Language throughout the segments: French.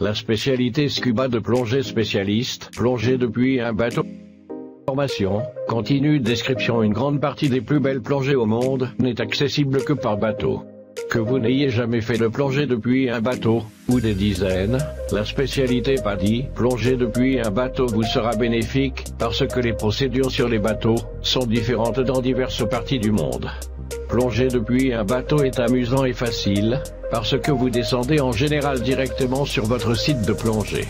la spécialité scuba de plongée spécialiste, plongée depuis un bateau. Formation, continue description. Une grande partie des plus belles plongées au monde n'est accessible que par bateau. Que vous n'ayez jamais fait de plongée depuis un bateau, ou des dizaines, la spécialité PADI, plongée depuis un bateau vous sera bénéfique, parce que les procédures sur les bateaux sont différentes dans diverses parties du monde. Plonger depuis un bateau est amusant et facile, parce que vous descendez en général directement sur votre site de plongée.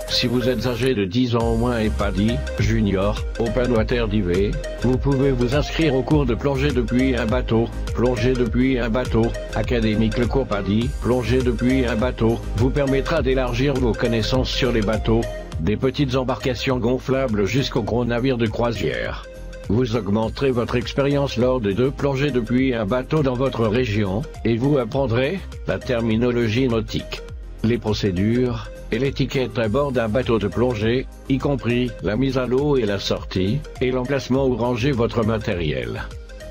Si vous êtes âgé de 10 ans au moins et PADI, Junior, Open Water Dive, vous pouvez vous inscrire au cours de plongée depuis un bateau, plongée depuis un bateau, académique. Le cours PADI, plongée depuis un bateau, vous permettra d'élargir vos connaissances sur les bateaux, des petites embarcations gonflables jusqu'aux gros navires de croisière. Vous augmenterez votre expérience lors de 2 plongées depuis un bateau dans votre région, et vous apprendrez la terminologie nautique, les procédures, et l'étiquette à bord d'un bateau de plongée, y compris la mise à l'eau et la sortie, et l'emplacement où ranger votre matériel.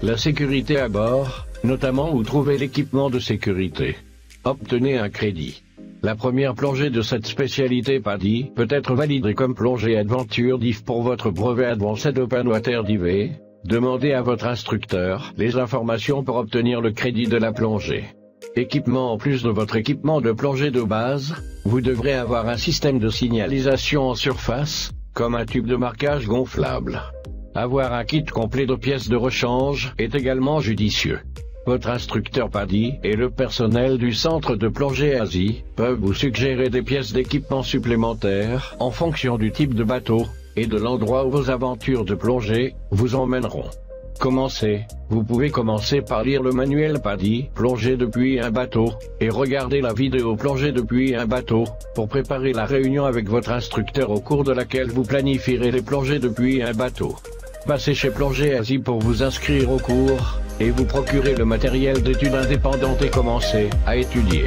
La sécurité à bord, notamment où trouver l'équipement de sécurité. Obtenez un crédit. La première plongée de cette spécialité PADI peut être validée comme plongée Adventure Dive pour votre brevet Advanced Open Water Dive. Demandez à votre instructeur les informations pour obtenir le crédit de la plongée. Équipement. En plus de votre équipement de plongée de base, vous devrez avoir un système de signalisation en surface, comme un tube de marquage gonflable. Avoir un kit complet de pièces de rechange est également judicieux. Votre instructeur PADI et le personnel du centre de plongée Asie peuvent vous suggérer des pièces d'équipement supplémentaires en fonction du type de bateau et de l'endroit où vos aventures de plongée vous emmèneront. Commencez. Vous pouvez commencer par lire le manuel PADI, plongée depuis un bateau, et regarder la vidéo plongée depuis un bateau, pour préparer la réunion avec votre instructeur au cours de laquelle vous planifierez les plongées depuis un bateau. Passez chez Plongée Asie pour vous inscrire au cours, et vous procurer le matériel d'études indépendantes et commencer à étudier.